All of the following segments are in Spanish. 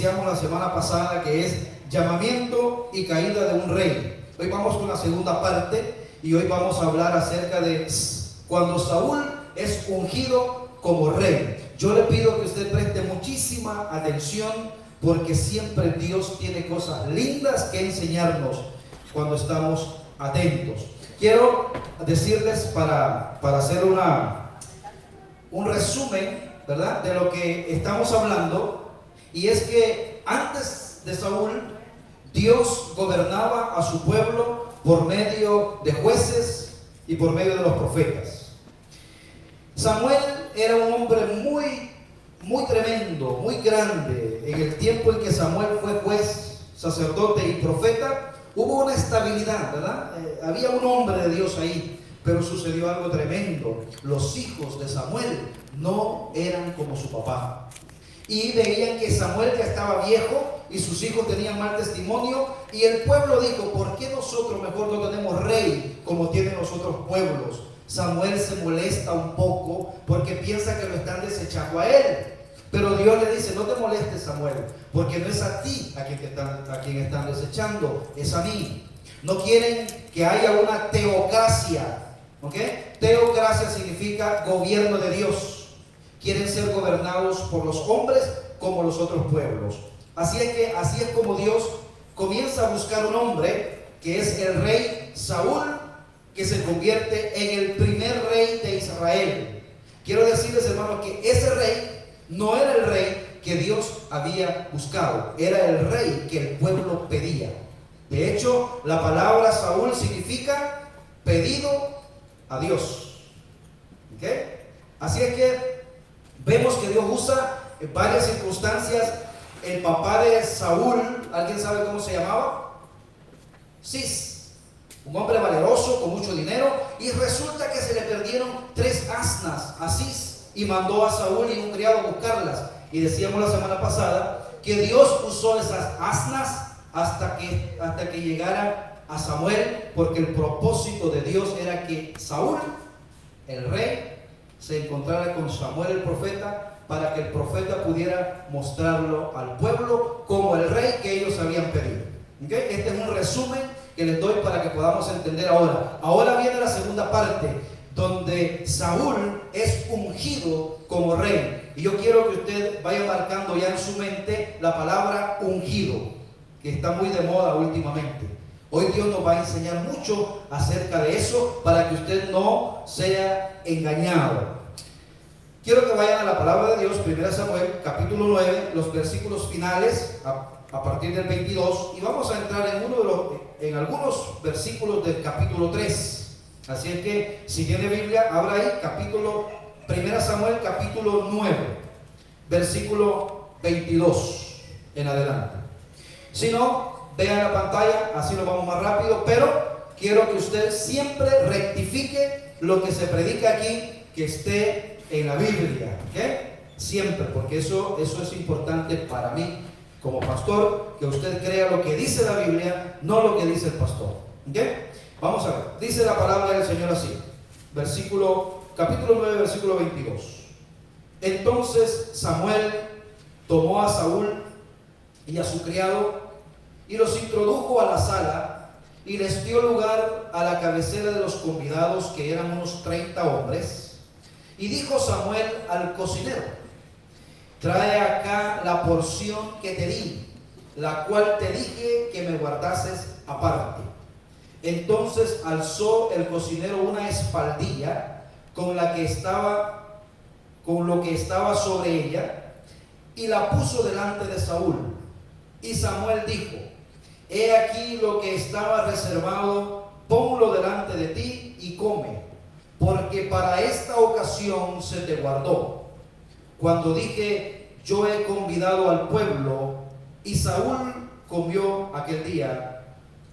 iniciamos la semana pasada, que es llamamiento y caída de un rey. Hoy vamos con la segunda parte y hoy vamos a hablar acerca de cuando Saúl es ungido como rey. Yo le pido que usted preste muchísima atención, porque siempre Dios tiene cosas lindas que enseñarnos cuando estamos atentos. Quiero decirles para hacer un resumen, ¿verdad?, de lo que estamos hablando, y es que antes de Saúl, Dios gobernaba a su pueblo por medio de jueces y por medio de los profetas. Samuel era un hombre muy tremendo, muy grande. En el tiempo en que Samuel fue juez, sacerdote y profeta, hubo una estabilidad, ¿verdad? Había un hombre de Dios ahí, pero sucedió algo tremendo. Los hijos de Samuel no eran como su papá, y veían que Samuel ya estaba viejo y sus hijos tenían mal testimonio, y el pueblo dijo: ¿por qué nosotros mejor no tenemos rey como tienen los otros pueblos? Samuel se molesta un poco porque piensa que lo están desechando a él, pero Dios le dice: no te molestes, Samuel, porque no es a ti a quien están desechando, es a mí. No quieren que haya una teocracia, ¿ok? Teocracia significa gobierno de Dios. Quieren ser gobernados por los hombres como los otros pueblos. Así es como Dios comienza a buscar un hombre, que es el rey Saúl, que se convierte en el primer rey de Israel. Quiero decirles, hermanos, que ese rey no era el rey que Dios había buscado, era el rey que el pueblo pedía. De hecho, la palabra Saúl significa pedido a Dios. ¿Ok? Así es que vemos que Dios usa en varias circunstancias. El papá de Saúl, ¿alguien sabe cómo se llamaba? Cis, un hombre valeroso con mucho dinero, y resulta que se le perdieron 3 asnas a Cis, y mandó a Saúl y un criado a buscarlas. Y decíamos la semana pasada que Dios usó esas asnas hasta que llegara a Samuel, porque el propósito de Dios era que Saúl, el rey, se encontrara con Samuel el profeta, para que el profeta pudiera mostrarlo al pueblo como el rey que ellos habían pedido. ¿Okay? Este es un resumen que les doy para que podamos entender ahora. Ahora viene la segunda parte, donde Saúl es ungido como rey. Y yo quiero que usted vaya marcando ya en su mente la palabra ungido, que está muy de moda últimamente. Hoy Dios nos va a enseñar mucho acerca de eso, para que usted no sea engañado. Quiero que vayan a la palabra de Dios, 1 Samuel, capítulo 9, los versículos finales, a partir del 22, y vamos a entrar en algunos versículos del capítulo 3. Así es que, si tiene Biblia, abra ahí, 1 Samuel, capítulo 9, versículo 22 en adelante. Si no, vean la pantalla, así nos vamos más rápido, pero quiero que usted siempre rectifique lo que se predica aquí, que esté en la Biblia, ¿ok? Siempre, porque eso es importante para mí como pastor, que usted crea lo que dice la Biblia, no lo que dice el pastor, ¿ok? Vamos a ver, dice la palabra del Señor así, capítulo 9, versículo 22. Entonces Samuel tomó a Saúl y a su criado y los introdujo a la sala, y les dio lugar a la cabecera de los convidados, que eran unos 30 hombres. Y dijo Samuel al cocinero: trae acá la porción que te di, la cual te dije que me guardases aparte. Entonces alzó el cocinero una espaldilla con lo que estaba sobre ella, y la puso delante de Saúl. Y Samuel dijo: he aquí lo que estaba reservado, ponlo delante de ti y come, porque para esta ocasión se te guardó. Cuando dije: yo he convidado al pueblo. Y Saúl comió aquel día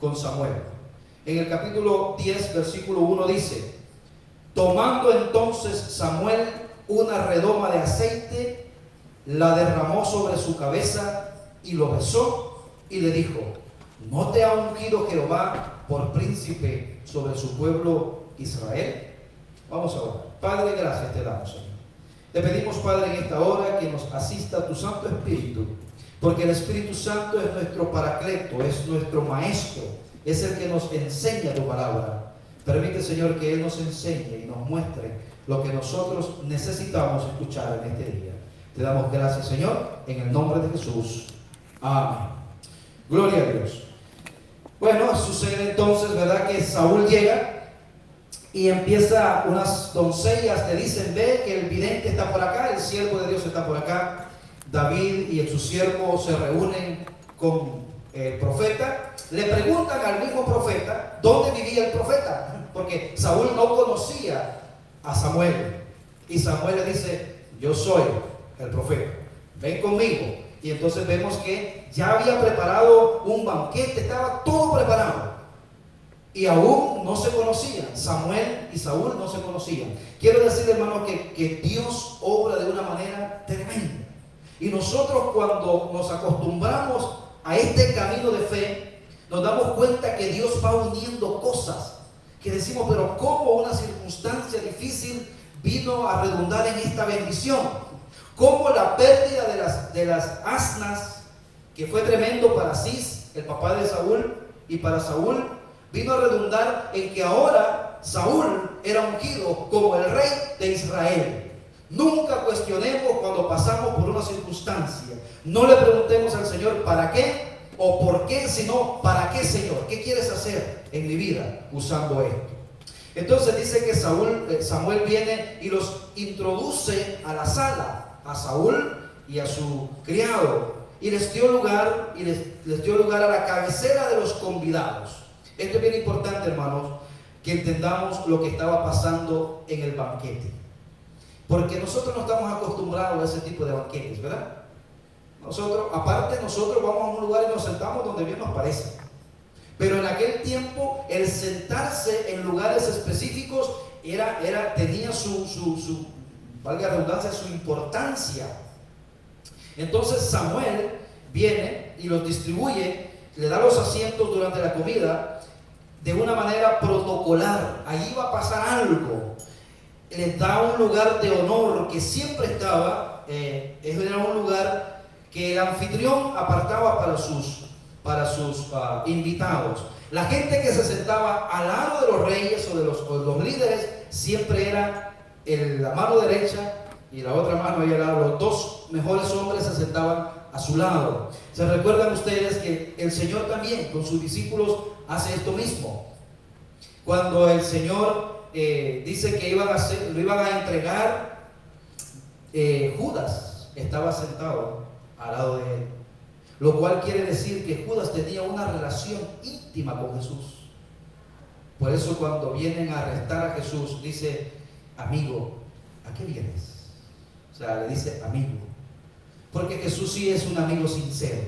con Samuel. En el capítulo 10, versículo 1 dice: tomando entonces Samuel una redoma de aceite, la derramó sobre su cabeza y lo besó, y le dijo: ¿no te ha ungido Jehová por príncipe sobre su pueblo Israel? Vamos a orar. Padre, gracias te damos, Señor. Te pedimos, Padre, en esta hora que nos asista tu Santo Espíritu Porque el Espíritu Santo es nuestro paracleto, es nuestro maestro, es el que nos enseña tu palabra. Permite, Señor, que Él nos enseñe y nos muestre lo que nosotros necesitamos escuchar en este día. Te damos gracias, Señor, en el nombre de Jesús. Amén. Gloria a Dios. Bueno, sucede entonces, ¿verdad?, que Saúl llega y empieza, unas doncellas le dicen: ve que el vidente está por acá, el siervo de Dios está por acá. David y su siervo se reúnen con el profeta, le preguntan al mismo profeta dónde vivía el profeta, porque Saúl no conocía a Samuel, y Samuel le dice: yo soy el profeta, ven conmigo. Y entonces vemos que ya había preparado un banquete, estaba todo preparado, y aún no se conocían. Samuel y Saúl no se conocían. Quiero decir, hermano, que Dios obra de una manera tremenda. Y nosotros, cuando nos acostumbramos a este camino de fe, nos damos cuenta que Dios va uniendo cosas que decimos: pero ¿cómo una circunstancia difícil vino a redundar en esta bendición? ¿Cómo la pérdida de las asnas, que fue tremendo para Cis, el papá de Saúl, y para Saúl, vino a redundar en que ahora Saúl era ungido como el rey de Israel? Nunca cuestionemos cuando pasamos por una circunstancia. No le preguntemos al Señor ¿para qué? O ¿por qué? Sino ¿para qué, Señor? ¿Qué quieres hacer en mi vida usando esto? Entonces dice que Samuel viene y los introduce a la sala, a Saúl y a su criado, y les dio lugar a la cabecera de los convidados. Esto es bien importante, hermanos, que entendamos lo que estaba pasando en el banquete. Porque nosotros no estamos acostumbrados a ese tipo de banquetes, ¿verdad? Nosotros vamos a un lugar y nos sentamos donde bien nos parece. Pero en aquel tiempo, el sentarse en lugares específicos tenía valga la redundancia, su importancia. Entonces Samuel viene y los distribuye, le da los asientos durante la comida de una manera protocolar. Allí va a pasar algo. Les da un lugar de honor que siempre estaba, era un lugar que el anfitrión apartaba para sus invitados. La gente que se sentaba al lado de los reyes o de los líderes siempre era la mano derecha y la otra mano ahí al lado. Los dos mejores hombres se sentaban a su lado. ¿Se recuerdan ustedes que el Señor también con sus discípulos hace esto mismo? Cuando el Señor dice que lo iban a entregar, Judas estaba sentado al lado de él, lo cual quiere decir que Judas tenía una relación íntima con Jesús. Por eso cuando vienen a arrestar a Jesús, dice: amigo, ¿a qué vienes? O sea, le dice amigo, porque Jesús sí es un amigo sincero.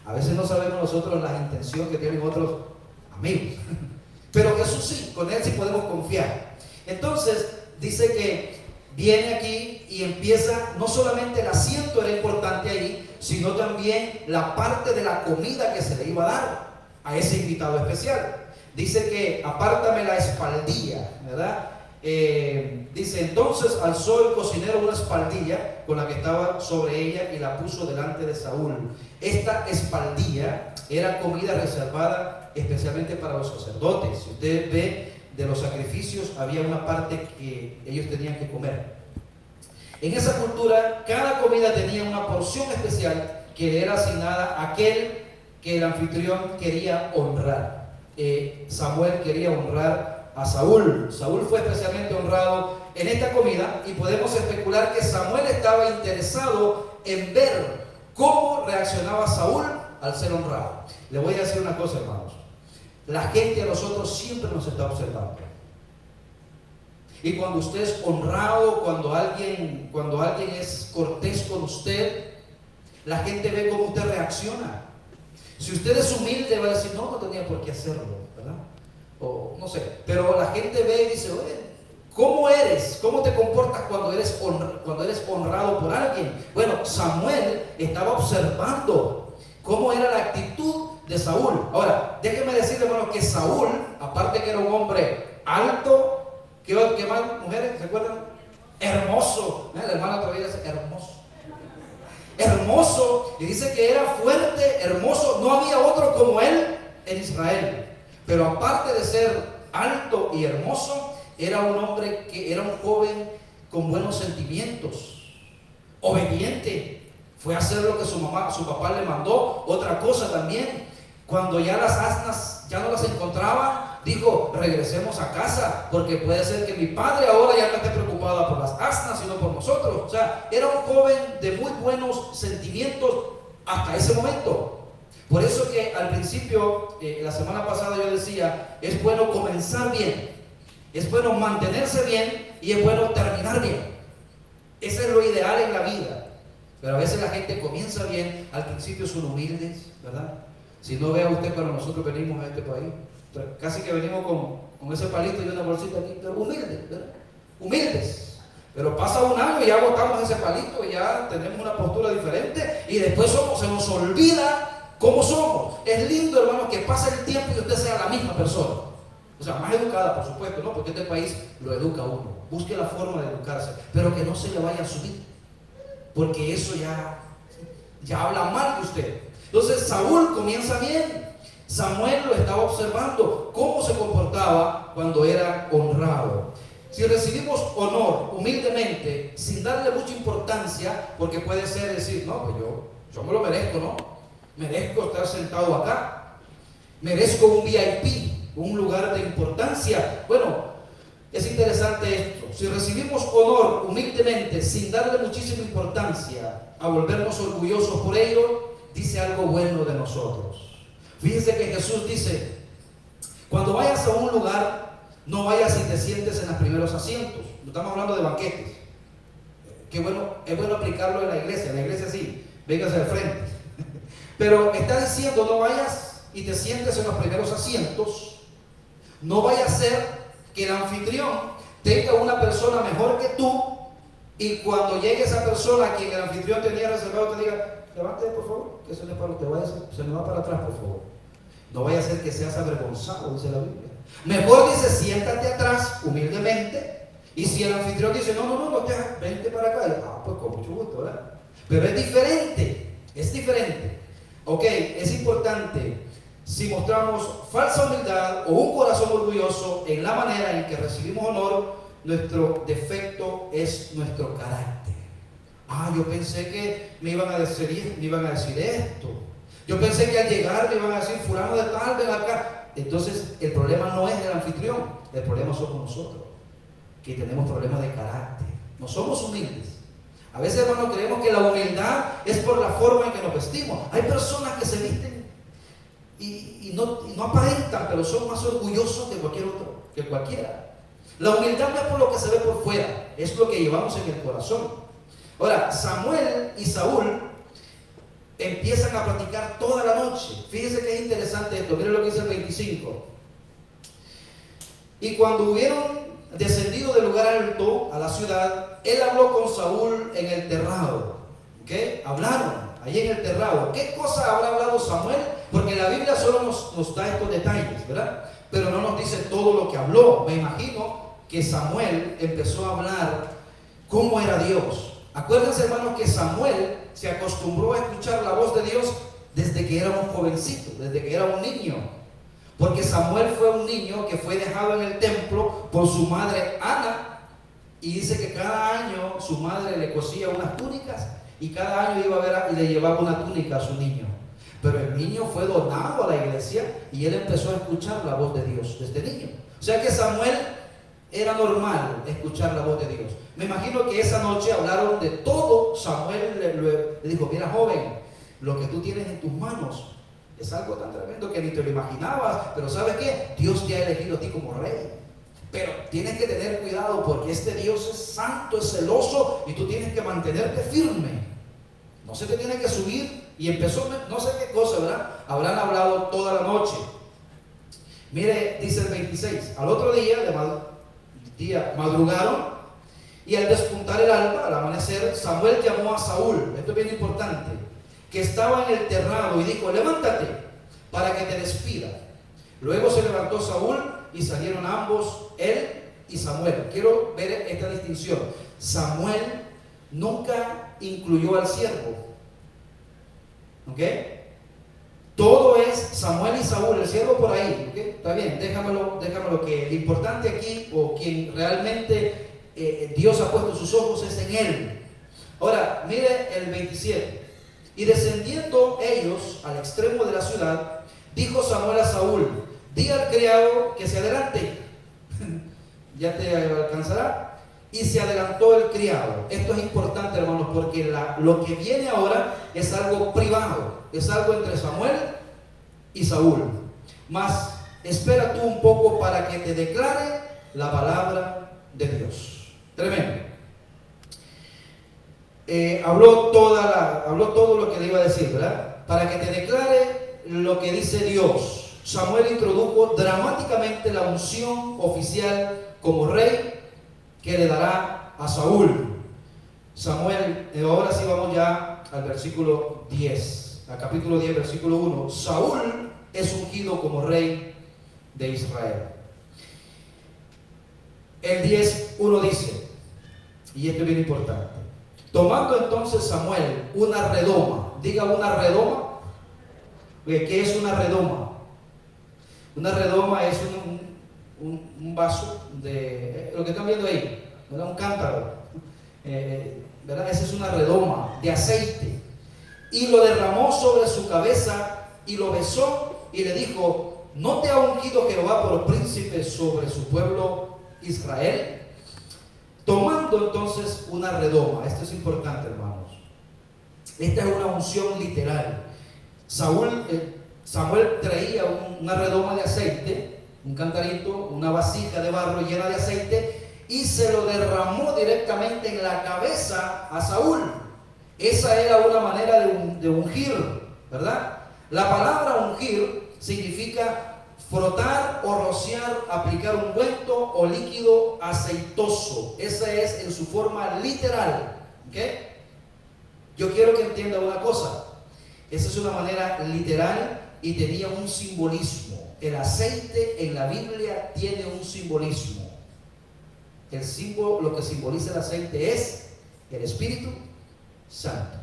A veces no sabemos nosotros la intención que tienen otros amigos, pero Jesús sí, con Él sí podemos confiar. Entonces dice que viene aquí y empieza, no solamente el asiento era importante ahí, sino también la parte de la comida que se le iba a dar a ese invitado especial. Dice que apártame la espaldilla, ¿verdad? Dice: entonces alzó el cocinero una espaldilla con la que estaba sobre ella y la puso delante de Saúl. Esta espaldilla era comida reservada especialmente para los sacerdotes. Si usted ve, de los sacrificios había una parte que ellos tenían que comer. En esa cultura, cada comida tenía una porción especial que le era asignada a aquel que el anfitrión quería honrar. Samuel quería honrar a Saúl. Saúl fue especialmente honrado en esta comida, y podemos especular que Samuel estaba interesado en ver cómo reaccionaba Saúl al ser honrado. Le voy a decir una cosa, hermanos: la gente a nosotros siempre nos está observando. Y cuando usted es honrado, cuando alguien es cortés con usted, la gente ve cómo usted reacciona. Si usted es humilde, va a decir: no tenía por qué hacerlo, ¿verdad? O no sé, pero la gente ve y dice: oye, ¿cómo eres? ¿Cómo te comportas cuando eres honrado por alguien? Bueno, Samuel estaba observando cómo era la actitud de Saúl. Ahora, déjenme decirle, hermano, que Saúl, aparte que era un hombre alto, ¿qué más, mujeres? ¿Se acuerdan? Hermoso. La hermana todavía dice hermoso. Hermoso, y dice que era fuerte, hermoso, no había otro como él en Israel. Pero aparte de ser alto y hermoso, era un hombre que era un joven con buenos sentimientos, obediente. Fue a hacer lo que su papá le mandó. Otra cosa también, cuando ya las asnas ya no las encontraba, dijo: regresemos a casa, porque puede ser que mi padre ahora ya no esté preocupada por las asnas, sino por nosotros. O sea, era un joven de muy buenos sentimientos hasta ese momento. Por eso que al principio, la semana pasada yo decía, es bueno comenzar bien, es bueno mantenerse bien y es bueno terminar bien. Ese es lo ideal en la vida. Pero a veces la gente comienza bien, al principio son humildes, ¿verdad? Si no, vea usted cuando nosotros venimos a este país, casi que venimos con ese palito y una bolsita aquí, pero humildes, ¿verdad? Humildes. Pero pasa un año y ya botamos ese palito y ya tenemos una postura diferente y después se nos olvida cómo somos. Es lindo, hermanos, que pase el tiempo y usted sea la misma persona. O sea, más educada, por supuesto, ¿no? Porque este país lo educa a uno. Busque la forma de educarse, pero que no se le vaya a subir, porque eso ya habla mal de usted. Entonces Saúl comienza bien. Samuel lo estaba observando, cómo se comportaba cuando era honrado. Si recibimos honor humildemente, sin darle mucha importancia, porque puede ser decir, no, pues yo me lo merezco, ¿no? Merezco estar sentado acá, merezco un VIP, un lugar de importancia. Bueno, es interesante esto. Si recibimos honor humildemente, sin darle muchísima importancia, a volvernos orgullosos por ello, dice algo bueno de nosotros. Fíjense que Jesús dice: cuando vayas a un lugar, no vayas y te sientes en los primeros asientos. No estamos hablando de banquetes. Qué bueno, es bueno aplicarlo en la iglesia sí, véngase al frente. Pero está diciendo: no vayas y te sientes en los primeros asientos. No vaya a ser que el anfitrión tenga una persona mejor que tú, y cuando llegue esa persona a quien el anfitrión tenía reservado, te diga: levante por favor, que eso no es para usted, se me va para atrás por favor. No vaya a ser que seas avergonzado, dice la Biblia. Mejor dice: siéntate atrás humildemente, y si el anfitrión dice: no, vente para acá, pues con mucho gusto, ¿verdad? Pero es diferente. Ok, es importante. Si mostramos falsa humildad o un corazón orgulloso en la manera en que recibimos honor, nuestro defecto es nuestro carácter. Yo pensé que me iban a decir esto. Yo pensé que al llegar me iban a decir: fulano de tal, ven acá. Entonces el problema no es el anfitrión, el problema somos nosotros, que tenemos problemas de carácter. No somos humildes. A veces, hermanos, creemos que la humildad es por la forma en que nos vestimos. Hay personas que se visten y no aparentan, pero son más orgullosos que cualquiera. La humildad no es por lo que se ve por fuera, es lo que llevamos en el corazón. Ahora, Samuel y Saúl empiezan a platicar toda la noche. Fíjense que es interesante esto. Miren lo que dice el 25. Y cuando hubieron descendido del lugar alto a la ciudad, él habló con Saúl en el terrado. ¿Okay? Hablaron ahí en el terrado. ¿Qué cosa habrá hablado Samuel? Porque la Biblia solo nos da estos detalles, ¿verdad? Pero no nos dice todo lo que habló. Me imagino que Samuel empezó a hablar cómo era Dios. Acuérdense, hermanos, que Samuel se acostumbró a escuchar la voz de Dios desde que era un jovencito, desde que era un niño. Porque Samuel fue un niño que fue dejado en el templo por su madre Ana, y dice que cada año su madre le cosía unas túnicas y cada año iba a ver y le llevaba una túnica a su niño. Pero el niño fue donado a la iglesia y él empezó a escuchar la voz de Dios desde niño. O sea que Samuel era normal escuchar la voz de Dios. Me imagino que esa noche hablaron de todo. Samuel le dijo: mira, joven, lo que tú tienes en tus manos es algo tan tremendo que ni te lo imaginabas, pero ¿sabes qué? Dios te ha elegido a ti como rey. Pero tienes que tener cuidado porque este Dios es santo, es celoso, y tú tienes que mantenerte firme. No se te tiene que subir. Y empezó, no sé qué cosa, ¿verdad? Habrán hablado toda la noche. Mire, dice el 26. Al otro día, madrugaron, y al despuntar el alba, al amanecer, Samuel llamó a Saúl, esto es bien importante, que estaba en el terrado, y dijo: levántate para que te despida. Luego se levantó Saúl y salieron ambos, él y Samuel. Quiero ver esta distinción. Samuel nunca incluyó al siervo. ¿Ok? Todo es Samuel y Saúl, el siervo por ahí. ¿Ok? Está bien, déjamelo que lo importante aquí, o quien realmente Dios ha puesto sus ojos, es en él. Ahora, mire el 27. Y descendiendo ellos al extremo de la ciudad, dijo Samuel a Saúl: di al criado que se adelante, ya te alcanzará. Y se adelantó el criado. Esto es importante, hermanos, porque lo que viene ahora es algo privado, es algo entre Samuel y Saúl. Mas espera tú un poco para que te declare la palabra de Dios. Tremendo. Habló todo lo que le iba a decir, ¿verdad? Para que te declare lo que dice Dios. Samuel introdujo dramáticamente la unción oficial como rey que le dará a Saúl. Samuel, ahora sí vamos ya al versículo 10, al capítulo 10, versículo 1. Saúl es ungido como rey de Israel. El 10:1 dice, y esto es bien importante: tomando entonces Samuel una redoma, diga una redoma. ¿Qué es una redoma? Una redoma es un vaso de lo que están viendo ahí, ¿verdad? Un cántaro, ¿verdad? Esa es una redoma de aceite. Y lo derramó sobre su cabeza y lo besó y le dijo: ¿no te ha ungido Jehová por príncipe sobre su pueblo Israel? Tomando entonces una redoma. Esto es importante, hermanos. Esta es una unción literal. Samuel traía una redoma de aceite, un cantarito, una vasija de barro llena de aceite, y se lo derramó directamente en la cabeza a Saúl. Esa era una manera de ungir, ¿verdad? La palabra ungir significa frotar o rociar, aplicar ungüento o líquido aceitoso. Esa es en su forma literal. ¿Ok? Yo quiero que entienda una cosa. Esa es una manera literal y tenía un simbolismo. El aceite en la Biblia tiene un simbolismo. El símbolo, lo que simboliza el aceite es el Espíritu Santo.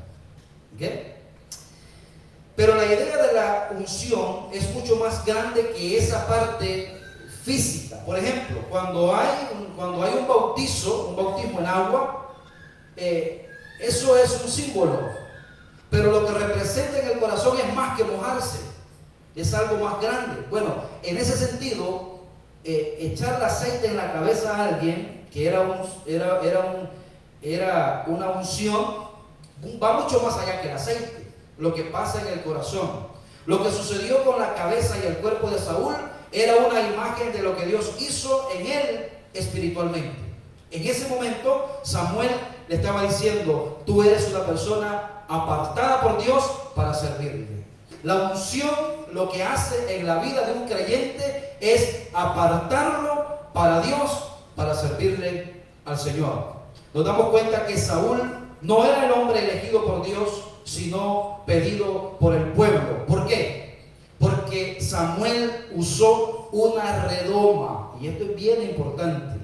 ¿Ok? Pero la idea de la unción es mucho más grande que esa parte física. Por ejemplo, cuando hay un bautismo en agua, eso es un símbolo. Pero lo que representa en el corazón es más que mojarse. Es algo más grande. Bueno, en ese sentido, echarle aceite en la cabeza a alguien, que era una unción, va mucho más allá que el aceite. Lo que pasa en el corazón. Lo que sucedió con la cabeza y el cuerpo de Saúl era una imagen de lo que Dios hizo en él espiritualmente. En ese momento Samuel le estaba diciendo: tú eres una persona apartada por Dios para servirle. La unción lo que hace en la vida de un creyente es apartarlo para Dios, para servirle al Señor. Nos damos cuenta que Saúl no era el hombre elegido por Dios, sino pedido por el pueblo. ¿Por qué? Porque Samuel usó una redoma, y esto es bien importante.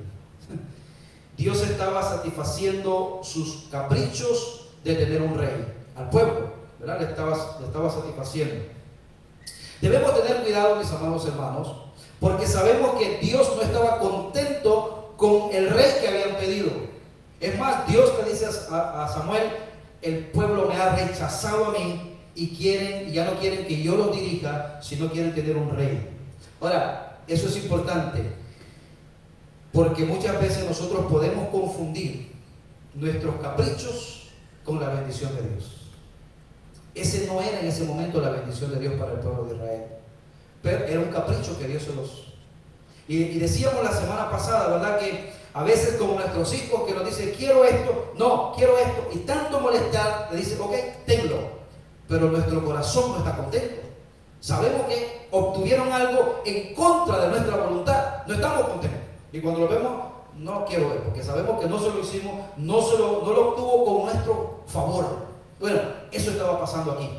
Dios estaba satisfaciendo sus caprichos de tener un rey al pueblo, ¿verdad? Le estaba satisfaciendo. Debemos tener cuidado, mis amados hermanos, porque sabemos que Dios no estaba contento con el rey que habían pedido. Es más, Dios le dice a Samuel: el pueblo me ha rechazado a mí y ya no quieren que yo los dirija, sino quieren tener un rey. Ahora, eso es importante, porque muchas veces nosotros podemos confundir nuestros caprichos con la bendición de Dios. Ese no era en ese momento la bendición de Dios para el pueblo de Israel, pero era un capricho que Dios se los... Y decíamos la semana pasada, ¿verdad?, que a veces como nuestros hijos que nos dicen: quiero esto, no, quiero esto, y tanto molestar, le dicen: ok, tenlo, pero nuestro corazón no está contento. Sabemos que obtuvieron algo en contra de nuestra voluntad, no estamos contentos, y cuando lo vemos, no quiero ver, porque sabemos que no se lo hicimos, no lo obtuvo con nuestro favor. Bueno, eso estaba pasando aquí.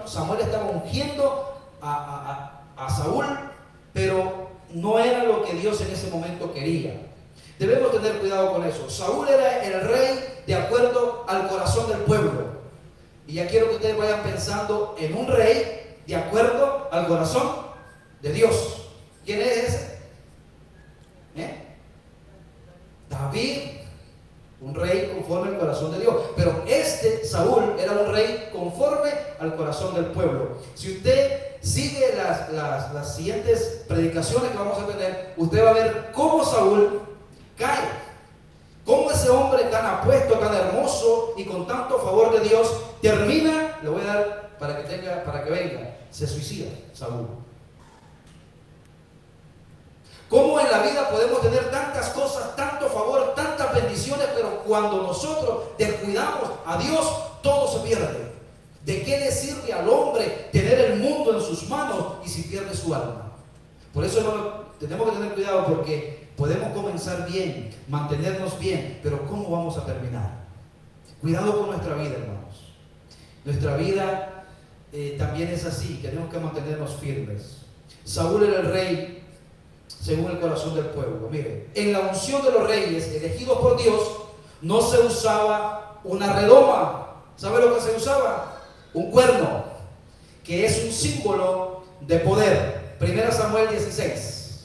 Samuel estaba ungiendo a Saúl, pero no era lo que Dios en ese momento quería. Debemos tener cuidado con eso. Saúl era el rey de acuerdo al corazón del pueblo. Y ya quiero que ustedes vayan pensando en un rey de acuerdo al corazón de Dios. ¿Quién es ese? David, un rey conforme al corazón de Dios. Pero este Saúl era un rey conforme al corazón del pueblo. Si usted sigue las siguientes predicaciones que vamos a tener, usted va a ver cómo Saúl cae, cómo ese hombre tan apuesto, tan hermoso y con tanto favor de Dios termina. Le voy a dar para que venga, se suicida Saúl. Cómo en la vida podemos tener tantas cosas, tanto favor, tantas bendiciones, pero cuando nosotros descuidamos a Dios, todo se pierde. ¿De qué le sirve al hombre tener el mundo en sus manos y si pierde su alma? Por eso tenemos que tener cuidado, porque podemos comenzar bien, mantenernos bien, pero ¿cómo vamos a terminar? Cuidado con nuestra vida, hermanos. Nuestra vida también es así, tenemos que mantenernos firmes. Saúl era el rey según el corazón del pueblo. Mire, en la unción de los reyes elegidos por Dios no se usaba una redoma. ¿Sabe lo que se usaba? Un cuerno, que es un símbolo de poder. 1 Samuel 16.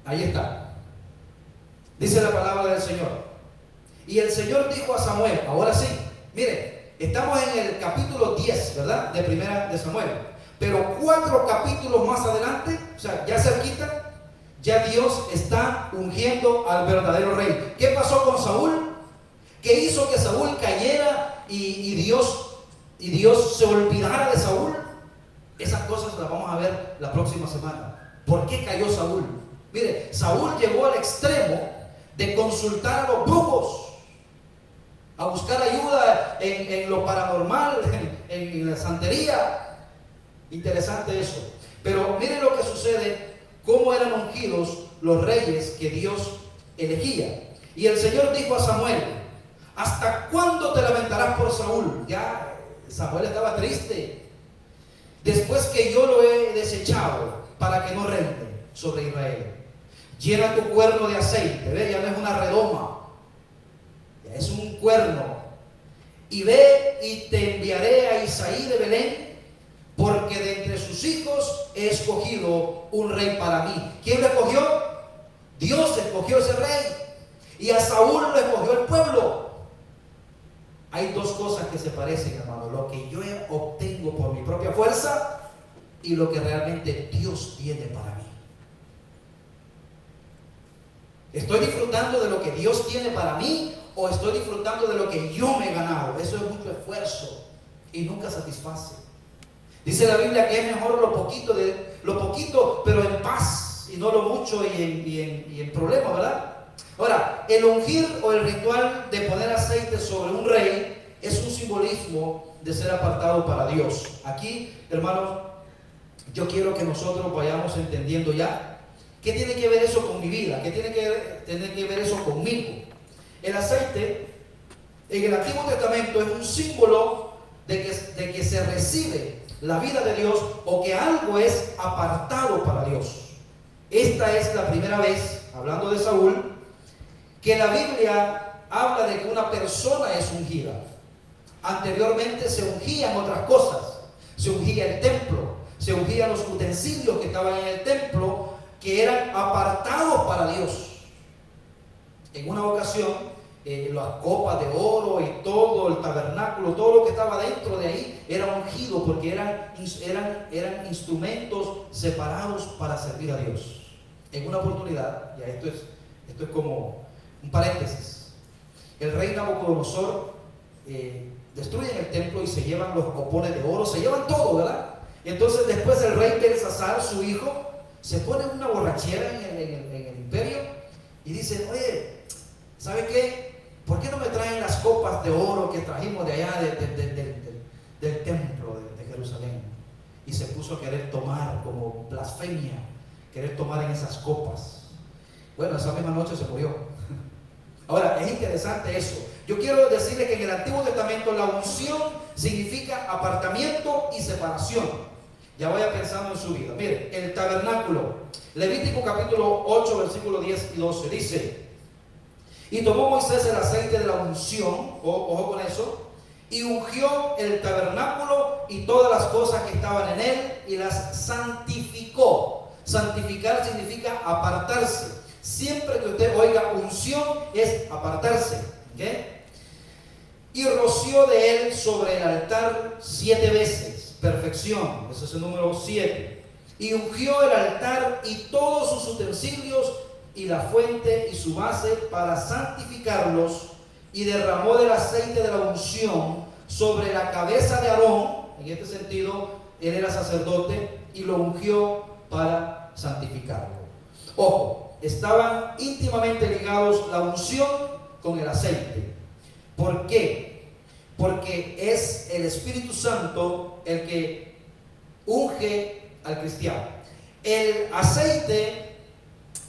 Ahí está. Dice la palabra del Señor. Y el Señor dijo a Samuel, ahora sí, mire, estamos en el capítulo 10, ¿verdad? De 1 de Samuel. Pero 4 capítulos más adelante, o sea, ya cerquita, ya Dios está ungiendo al verdadero rey. ¿Qué pasó con Saúl? ¿Qué hizo que Saúl cayera y Dios se olvidara de Saúl? Esas cosas las vamos a ver la próxima semana. ¿Por qué cayó Saúl? Mire, Saúl llegó al extremo de consultar a los brujos, a buscar ayuda en lo paranormal, en la santería. Interesante eso. Pero miren lo que sucede, cómo eran ungidos los reyes que Dios elegía. Y el Señor dijo a Samuel: ¿hasta cuándo te lamentarás por Saúl? Ya Samuel estaba triste. Después que yo lo he desechado para que no reine sobre Israel. Llena tu cuerno de aceite. Ve, ya no es una redoma, ya es un cuerno. Y ve y te enviaré a Isaí de Belén, porque de entre sus hijos he escogido un rey para mí. ¿Quién lo escogió? Dios escogió ese rey. Y a Saúl lo escogió el pueblo. Hay dos cosas que se parecen, hermano: lo que yo obtengo por mi propia fuerza y lo que realmente Dios tiene para mí. ¿Estoy disfrutando de lo que Dios tiene para mí o estoy disfrutando de lo que yo me he ganado? Eso es mucho esfuerzo y nunca satisface. Dice la Biblia que es mejor lo poquito pero en paz, y no lo mucho y en problemas, ¿verdad? Ahora, el ungir o el ritual de poner aceite sobre un rey es un simbolismo de ser apartado para Dios. Aquí, hermanos, yo quiero que nosotros vayamos entendiendo ya qué tiene que ver eso con mi vida, qué tiene que ver eso conmigo. El aceite en el Antiguo Testamento es un símbolo de que se recibe la vida de Dios, o que algo es apartado para Dios. Esta es la primera vez, hablando de Saúl, que la Biblia habla de que una persona es ungida. Anteriormente se ungían otras cosas. Se ungía el templo, se ungían los utensilios que estaban en el templo, que eran apartados para Dios. En una ocasión, las copas de oro y todo el tabernáculo, todo lo que estaba dentro de ahí era ungido, porque eran instrumentos separados para servir a Dios. En una oportunidad, ya esto es como un paréntesis, el rey Nabucodonosor destruyen el templo y se llevan los copones de oro, se llevan todo, ¿verdad? Y entonces después el rey Belsasar, su hijo, se pone en una borrachera en el imperio y dice: oye, ¿sabe qué? ¿Por qué no me traen las copas de oro que trajimos de allá del templo de Jerusalén? Y se puso a querer tomar, como blasfemia, querer tomar en esas copas. Bueno, esa misma noche se murió. Ahora, es interesante eso. Yo quiero decirle que en el Antiguo Testamento la unción significa apartamiento y separación. Ya vaya pensando en su vida. Mire, el tabernáculo, Levítico capítulo 8, versículos 10 y 12, dice: Y tomó Moisés el aceite de la unción, ojo con eso, y ungió el tabernáculo y todas las cosas que estaban en él y las santificó. Santificar significa apartarse. Siempre que usted oiga unción es apartarse. ¿Okay? Y roció de él sobre el altar 7 veces. Perfección. Ese es el número 7. Y ungió el altar y todos sus utensilios y la fuente y su base para santificarlos, y derramó del aceite de la unción sobre la cabeza de Aarón. En este sentido, él era sacerdote, y lo ungió para santificarlo. Ojo, estaban íntimamente ligados la unción con el aceite. ¿Por qué? Porque es el Espíritu Santo el que unge al cristiano. El aceite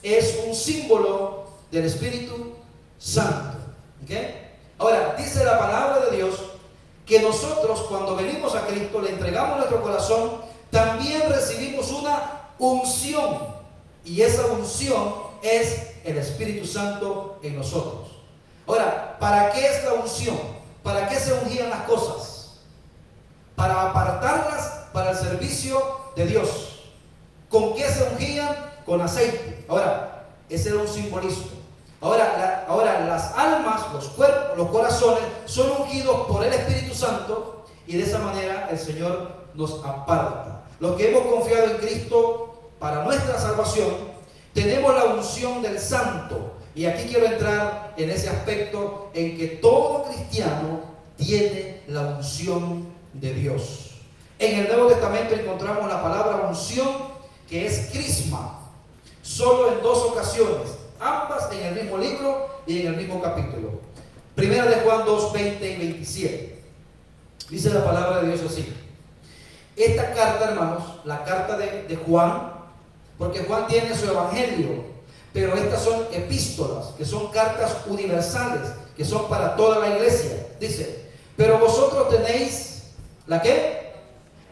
es un símbolo del Espíritu Santo. ¿Okay? Ahora, dice la palabra de Dios que nosotros, cuando venimos a Cristo, le entregamos nuestro corazón, también recibimos una unción, y esa unción es el Espíritu Santo en nosotros. Ahora, ¿para qué es la unción? ¿Para qué se ungían las cosas? Para apartarlas para el servicio de Dios. ¿Con qué se ungían? Con aceite. Ahora, ese era un simbolismo. Ahora las almas, los cuerpos, los corazones son ungidos por el Espíritu Santo, y de esa manera el Señor nos aparta. Los que hemos confiado en Cristo para nuestra salvación, tenemos la unción del Santo. Y aquí quiero entrar en ese aspecto en que todo cristiano tiene la unción de Dios. En el Nuevo Testamento encontramos la palabra unción, que es crisma, solo en 2 ocasiones, ambas en el mismo libro y en el mismo capítulo. Primera de Juan 2, 20 y 27. Dice la palabra de Dios así. Esta carta, hermanos, la carta de Juan, porque Juan tiene su evangelio, pero estas son epístolas, que son cartas universales, que son para toda la iglesia. Dice, pero vosotros tenéis, ¿la qué?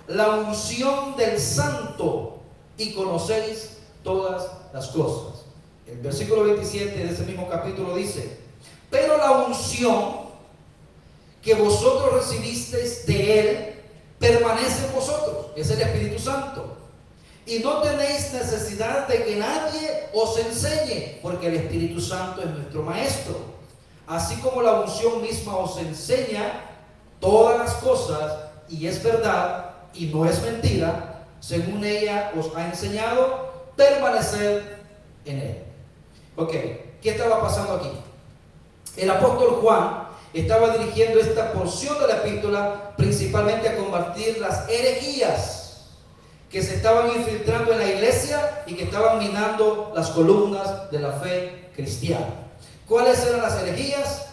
La unción del Santo, y conocéis todas las cosas. El versículo 27 de ese mismo capítulo dice, pero la unción que vosotros recibisteis de Él permanece en vosotros, es el Espíritu Santo, y no tenéis necesidad de que nadie os enseñe, porque el Espíritu Santo es nuestro Maestro. Así como la unción misma os enseña todas las cosas, y es verdad y no es mentira, según ella os ha enseñado, permanecer en Él. Ok, ¿qué estaba pasando aquí? El apóstol Juan estaba dirigiendo esta porción de la epístola principalmente a combatir las herejías que se estaban infiltrando en la iglesia y que estaban minando las columnas de la fe cristiana. ¿Cuáles eran las herejías?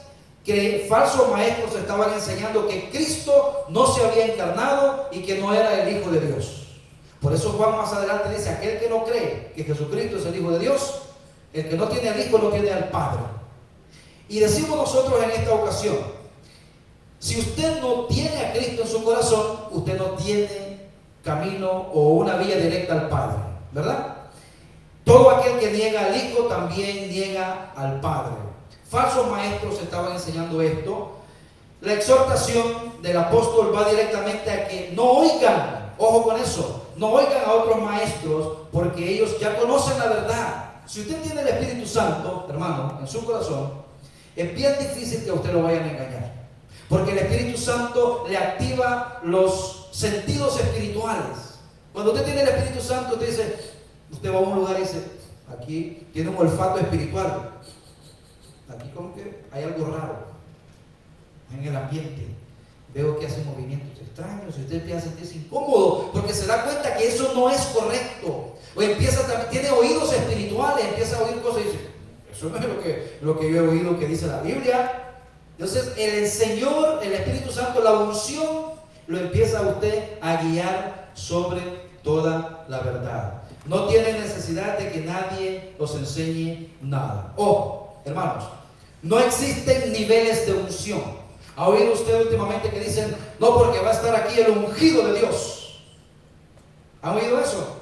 Que falsos maestros estaban enseñando que Cristo no se había encarnado y que no era el Hijo de Dios. Por eso Juan más adelante dice, aquel que no cree que Jesucristo es el Hijo de Dios, el que no tiene al Hijo no tiene al Padre. Y decimos nosotros en esta ocasión, si usted no tiene a Cristo en su corazón, usted no tiene camino o una vía directa al Padre, ¿verdad? Todo aquel que niega al Hijo también niega al Padre. Falsos maestros estaban enseñando esto. La exhortación del apóstol va directamente a que no oigan, ojo con eso, no oigan a otros maestros, porque ellos ya conocen la verdad. Si usted tiene el Espíritu Santo, hermano, en su corazón, es bien difícil que a usted lo vayan a engañar, porque el Espíritu Santo le activa los sentidos espirituales. Cuando usted tiene el Espíritu Santo, usted dice, usted va a un lugar y dice, aquí tiene un olfato espiritual, aquí como que hay algo raro en el ambiente, veo que hace movimientos extraños, y usted empieza a sentirse incómodo porque se da cuenta que eso no es correcto, o empieza también, tiene oídos espirituales, empieza a oír cosas y dice, eso no es lo que yo he oído que dice la Biblia. Entonces el Señor, el Espíritu Santo, la unción, lo empieza a usted a guiar sobre toda la verdad. No tiene necesidad de que nadie os enseñe nada. Ojo, hermanos, no existen niveles de unción. ¿Ha oído usted últimamente que dicen, no, porque va a estar aquí el ungido de Dios? ¿Ha oído eso?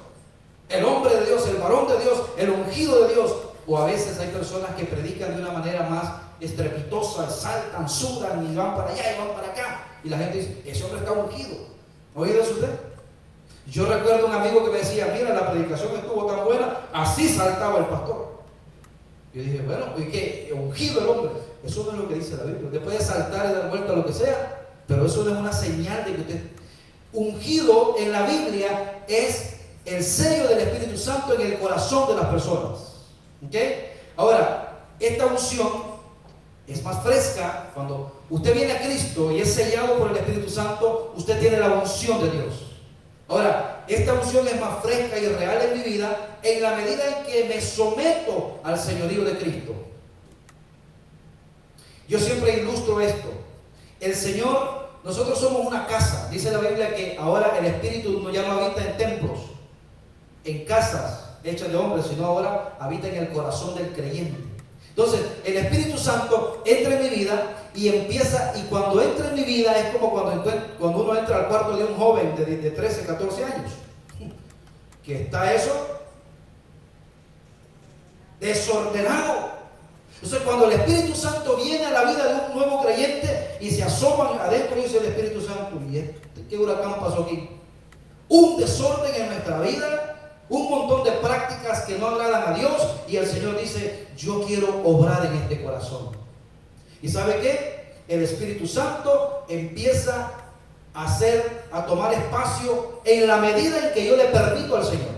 El hombre de Dios, el varón de Dios, el ungido de Dios. O a veces hay personas que predican de una manera más estrepitosa, saltan, sudan y van para allá y van para acá. Y la gente dice, ese hombre está ungido. ¿Ha oído eso usted? Yo recuerdo un amigo que me decía, mira, la predicación estuvo tan buena, así saltaba el pastor. Yo dije, bueno, ¿y qué? Ungido el hombre. Eso no es lo que dice la Biblia. Usted puede saltar y dar vuelta a lo que sea, pero eso no es una señal de que usted... Ungido en la Biblia es el sello del Espíritu Santo en el corazón de las personas. ¿Ok? Ahora, esta unción es más fresca cuando usted viene a Cristo y es sellado por el Espíritu Santo. Usted tiene la unción de Dios. Ahora, esta unción es más fresca y real en mi vida en la medida en que me someto al señorío de Cristo. Yo siempre ilustro esto. El Señor, nosotros somos una casa. Dice la Biblia que ahora el Espíritu ya no habita en templos, en casas hechas de hombres, sino ahora habita en el corazón del creyente. Entonces, el Espíritu Santo entra en mi vida y empieza, y cuando entra en mi vida es como cuando uno entra al cuarto de un joven de 13, 14 años, que está eso desordenado. Entonces, cuando el Espíritu Santo viene a la vida de un nuevo creyente y se asoman adentro, dice el Espíritu Santo, ¿y qué huracán pasó aquí? Un desorden en nuestra vida, un montón de prácticas que no agradan a Dios, y el Señor dice, yo quiero obrar en este corazón. ¿Y sabe qué? El Espíritu Santo empieza a tomar espacio en la medida en que yo le permito al Señor.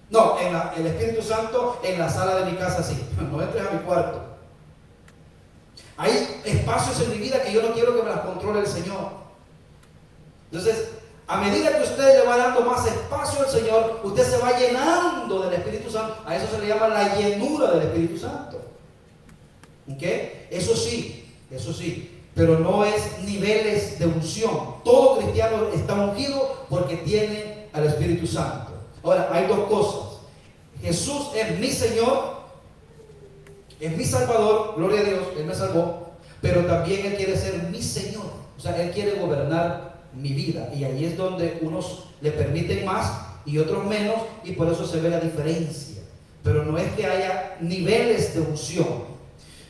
No, el Espíritu Santo en la sala de mi casa sí, no entres a mi cuarto. Hay espacios en mi vida que yo no quiero que me las controle el Señor. Entonces, a medida que usted le va dando más espacio al Señor, usted se va llenando del Espíritu Santo. A eso se le llama la llenura del Espíritu Santo. ¿Ok? Eso sí, pero no es niveles de unción. Todo cristiano está ungido porque tiene al Espíritu Santo. Ahora, hay dos cosas. Jesús es mi Señor, es mi Salvador, gloria a Dios, Él me salvó, pero también Él quiere ser mi Señor. O sea, Él quiere gobernar mi vida, y ahí es donde unos le permiten más y otros menos, y por eso se ve la diferencia. Pero no es que haya niveles de unción.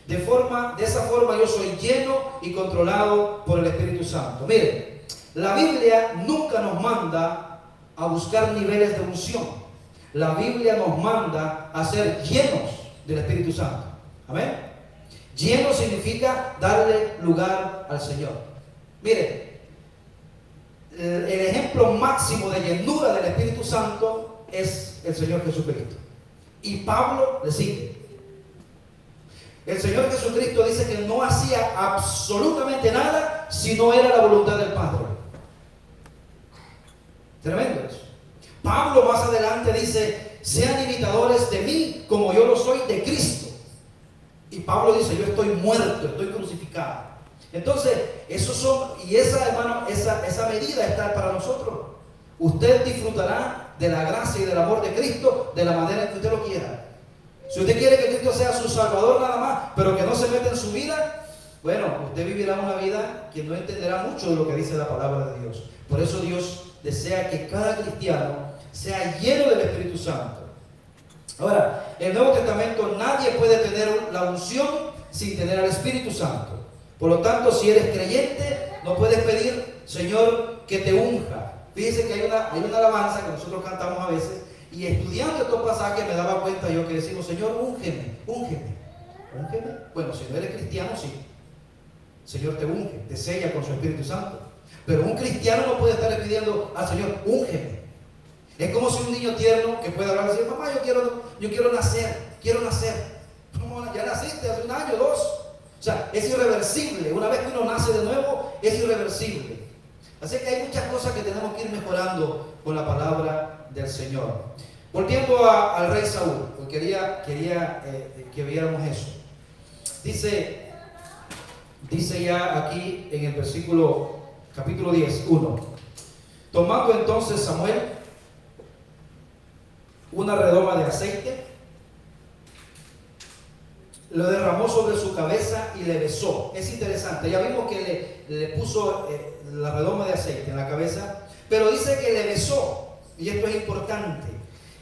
De esa forma yo soy lleno y controlado por el Espíritu Santo. Miren, la Biblia nunca nos manda a buscar niveles de unción. La Biblia nos manda a ser llenos del Espíritu Santo. Amén. Lleno significa darle lugar al Señor. Miren, el ejemplo máximo de llenura del Espíritu Santo es el Señor Jesucristo. Y Pablo le sigue. El Señor Jesucristo dice que no hacía absolutamente nada si no era la voluntad del Padre. Tremendo eso. Pablo más adelante dice, sean imitadores de mí como yo lo soy de Cristo. Y Pablo dice, yo estoy muerto, estoy crucificado. Entonces, esa medida está para nosotros. Usted disfrutará de la gracia y del amor de Cristo de la manera en que usted lo quiera. Si usted quiere que Cristo sea su Salvador nada más, pero que no se meta en su vida, bueno, usted vivirá una vida que no entenderá mucho de lo que dice la palabra de Dios. Por eso Dios desea que cada cristiano sea lleno del Espíritu Santo. Ahora, en el Nuevo Testamento nadie puede tener la unción sin tener al Espíritu Santo. Por lo tanto, si eres creyente, no puedes pedir, Señor, que te unja. Fíjense que hay una alabanza que nosotros cantamos a veces, y estudiando estos pasajes me daba cuenta yo que decimos, Señor, úngeme, úngeme, úngeme. Bueno, si no eres cristiano, sí. Señor te unge, te sella con su Espíritu Santo. Pero un cristiano no puede estar pidiendo al Señor, úngeme. Es como si un niño tierno que puede hablar y decir, mamá, yo quiero nacer. ¿Cómo? Ya naciste hace un año, 2. O sea, es irreversible. Una vez que uno nace de nuevo, es irreversible. Así que hay muchas cosas que tenemos que ir mejorando con la palabra del Señor. Volviendo al rey Saúl, porque quería que viéramos eso. Dice ya aquí en el versículo, capítulo 10, 1. Tomando entonces Samuel una redoma de aceite, lo derramó sobre su cabeza y le besó. Es interesante, ya vimos que le puso la redoma de aceite en la cabeza, pero dice que le besó, y esto es importante.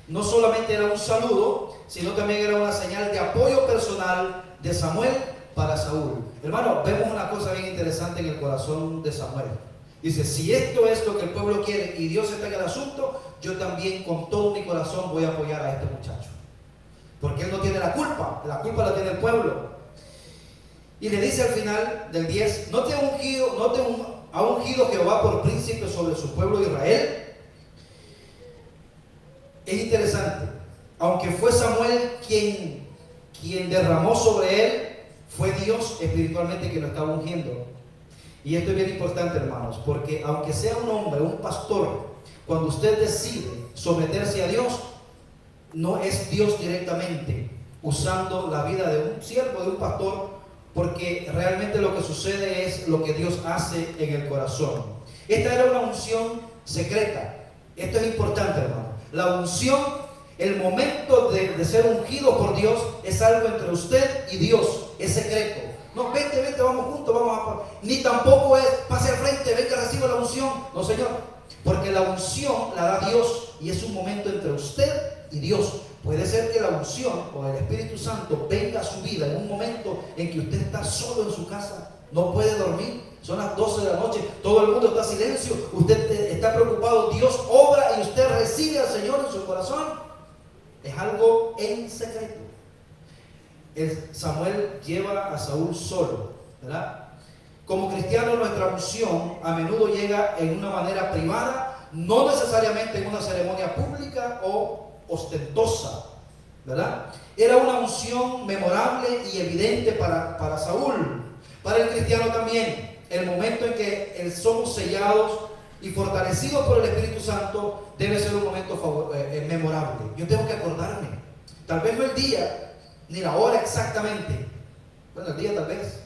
No solamente era un saludo, sino también era una señal de apoyo personal de Samuel para Saúl. Hermano, vemos una cosa bien interesante en el corazón de Samuel. Dice, si esto es lo que el pueblo quiere y Dios está en el asunto, yo también con todo mi corazón voy a apoyar a este muchacho. Porque él no tiene la culpa la tiene el pueblo. Y le dice al final del 10, ¿no te ha ungido Jehová por príncipe sobre su pueblo Israel? Es interesante, aunque fue Samuel quien derramó sobre él, fue Dios espiritualmente quien lo estaba ungiendo. Y esto es bien importante, hermanos, porque aunque sea un hombre, un pastor, cuando usted decide someterse a Dios, no es Dios directamente usando la vida de un siervo, de un pastor, porque realmente lo que sucede es lo que Dios hace en el corazón. Esta era una unción secreta. Esto es importante, hermano. La unción, el momento de ser ungido por Dios, es algo entre usted y Dios, es secreto. No, vente, vamos juntos, ni tampoco es, pase al frente, venga, reciba la unción. No, Señor, porque la unción la da Dios y es un momento entre usted y Dios. Puede ser que la unción o el Espíritu Santo venga a su vida en un momento en que usted está solo en su casa, no puede dormir, son las 12 de la noche, todo el mundo está en silencio, usted está preocupado, Dios obra y usted recibe al Señor en su corazón. Es algo en secreto. Samuel lleva a Saúl solo, ¿verdad? Como cristianos, nuestra unción a menudo llega en una manera privada, no necesariamente en una ceremonia pública o ostentosa, ¿verdad? Era una unción memorable y evidente para Saúl. Para el cristiano también, el momento en que somos sellados y fortalecidos por el Espíritu Santo debe ser un momento memorable. Yo tengo que acordarme, tal vez no el día ni la hora exactamente, bueno, el día tal vez,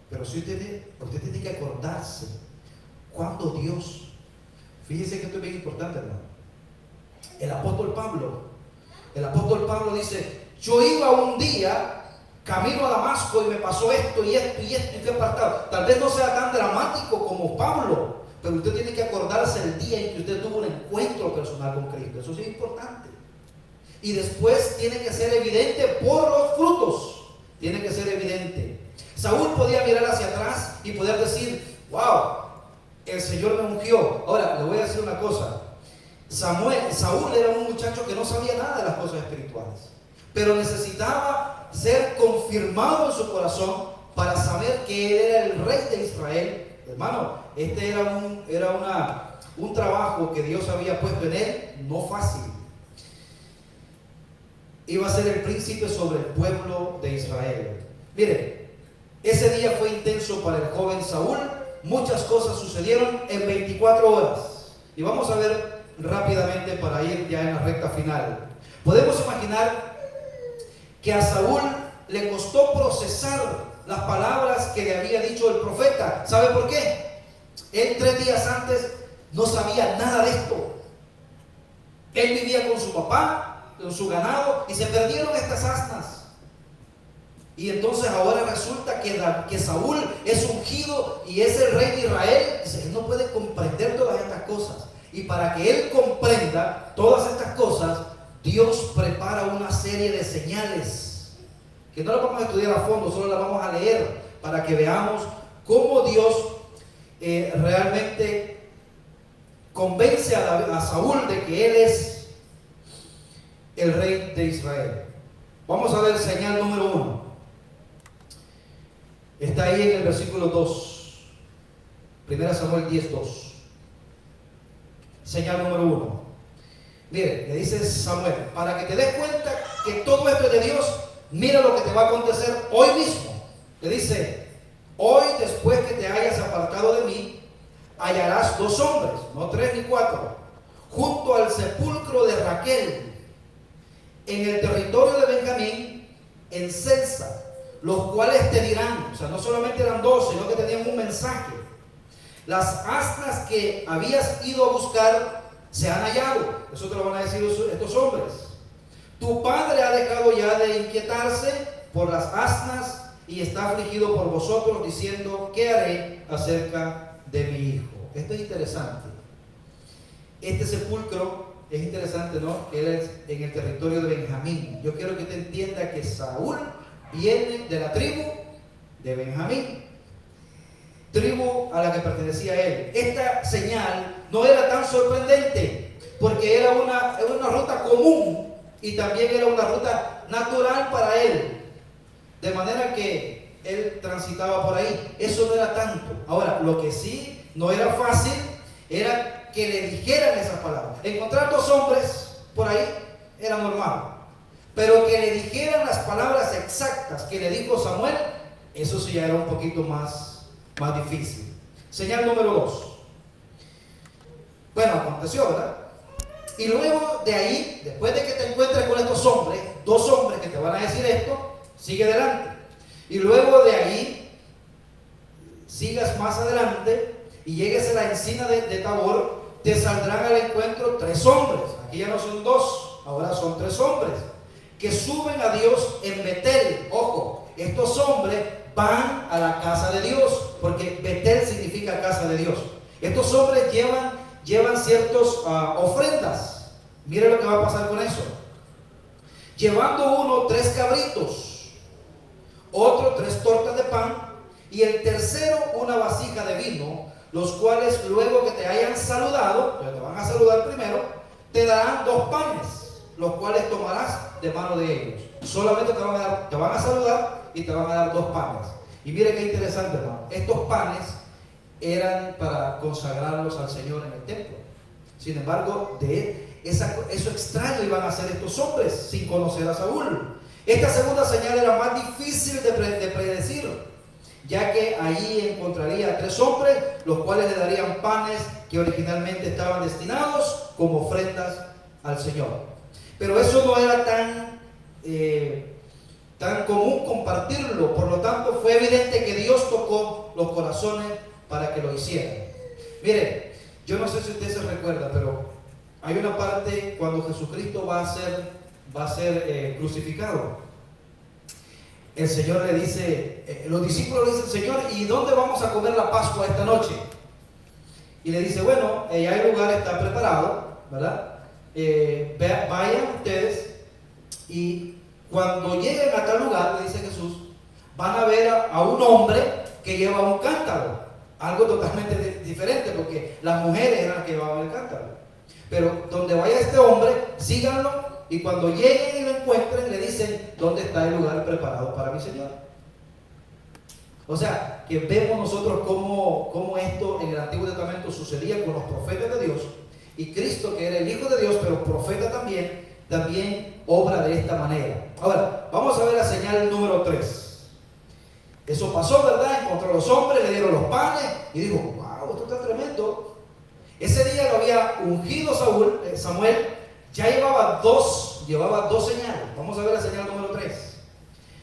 pero si usted tiene que acordarse cuando Dios, fíjese que esto es bien importante, hermano. El apóstol Pablo dice, yo iba un día camino a Damasco y me pasó esto y fui apartado. Tal vez no sea tan dramático como Pablo, pero usted tiene que acordarse el día en que usted tuvo un encuentro personal con Cristo. Eso sí es importante. Y después tiene que ser evidente por los frutos. Tiene que ser evidente. Saúl podía mirar hacia atrás y poder decir, wow, el Señor me ungió. Ahora, le voy a decir una cosa. Saúl era un muchacho que no sabía nada de las cosas espirituales, pero necesitaba ser confirmado en su corazón para saber que él era el rey de Israel. Hermano, este era un trabajo que Dios había puesto en él, no fácil. Iba a ser el príncipe sobre el pueblo de Israel. Mire, ese día fue intenso para el joven Saúl. Muchas cosas sucedieron en 24 horas. Y vamos a ver rápidamente para ir ya en la recta final. Podemos imaginar que a Saúl le costó procesar las palabras que le había dicho el profeta. ¿Sabe por qué? Él 3 días antes no sabía nada de esto. Él vivía con su papá, con su ganado, y se perdieron estas asnas. Y entonces ahora resulta que Saúl es ungido y es el rey de Israel. Él no puede comprender todas estas cosas. Y para que él comprenda todas estas cosas, Dios prepara una serie de señales que no las vamos a estudiar a fondo, solo las vamos a leer para que veamos cómo Dios realmente convence a Saúl de que él es el rey de Israel. Vamos a ver señal número 1. Está ahí en el versículo 2. 1 Samuel 10:2. Señal número 1. Mire, le dice Samuel, para que te des cuenta que todo esto es de Dios, mira lo que te va a acontecer hoy mismo. Le dice, hoy después que te hayas apartado de mí, hallarás 2 hombres, no 3 ni 4, junto al sepulcro de Raquel, en el territorio de Benjamín, en Selsa, los cuales te dirán, o sea, no solamente eran 2, sino que tenían un mensaje. Las asnas que habías ido a buscar se han hallado. Eso te lo van a decir estos hombres. Tu padre ha dejado ya de inquietarse por las asnas y está afligido por vosotros, diciendo, ¿qué haré acerca de mi hijo? Esto es interesante. Este sepulcro es interesante, ¿no? Él es en el territorio de Benjamín. Yo quiero que usted entienda que Saúl viene de la tribu de Benjamín, tribu a la que pertenecía él. Esta señal no era tan sorprendente porque era una ruta común y también era una ruta natural para él, de manera que él transitaba por ahí. Eso no era tanto. Ahora, lo que sí no era fácil era que le dijeran esas palabras. Encontrar dos hombres por ahí era normal, pero que le dijeran las palabras exactas que le dijo Samuel, eso sí ya era un poquito más difícil. Señal número 2. Bueno, aconteció, ¿verdad? Y luego de ahí, después de que te encuentres con estos hombres, dos hombres que te van a decir esto, sigue adelante. Y luego de ahí, sigas más adelante y llegues a la encina de Tabor, te saldrán al encuentro tres hombres. Aquí ya no son dos, ahora son tres hombres que suben a Dios en Betel. Ojo, estos hombres van a la casa de Dios, porque Betel significa casa de Dios. Estos hombres llevan ciertas ofrendas. Mire lo que va a pasar con eso. Llevando uno 3 cabritos, otro 3 tortas de pan, y el tercero una vasija de vino, los cuales luego que te hayan saludado, pero te van a saludar primero, te darán 2 panes, los cuales tomarás de mano de ellos. Solamente te van a saludar y te van a dar 2 panes. Y mire qué interesante, hermano. Estos panes eran para consagrarlos al Señor en el templo. Sin embargo, eso extraño iban a hacer estos hombres sin conocer a Saúl. Esta segunda señal era más difícil de predecir, ya que allí encontraría a 3 hombres, los cuales le darían panes que originalmente estaban destinados como ofrendas al Señor. Pero eso no era tan común compartirlo. Por lo tanto, fue evidente que Dios tocó los corazones para que lo hicieran. Mire, yo no sé si usted se recuerda, pero hay una parte cuando Jesucristo va a ser crucificado. El Señor le dice, los discípulos le dicen: Señor, ¿y dónde vamos a comer la Pascua esta noche? Y le dice: bueno, ya el lugar está preparado, ¿verdad? Vayan ustedes, y cuando lleguen a tal lugar, le dice Jesús, van a ver a un hombre que lleva un cántaro. Algo totalmente diferente, porque las mujeres eran las que llevaban el cántaro. Pero donde vaya este hombre, síganlo, y cuando lleguen y lo encuentren, le dicen: ¿dónde está el lugar preparado para mi Señor? O sea, que vemos nosotros cómo esto en el Antiguo Testamento sucedía con los profetas de Dios, y Cristo, que era el Hijo de Dios, pero profeta también obra de esta manera. Ahora, vamos a ver la señal número 3. Eso pasó, ¿verdad? Encontró a los hombres, le dieron los panes y dijo: wow, esto está tremendo. Ese día lo había ungido Samuel, ya llevaba dos señales. Vamos a ver la señal número 3.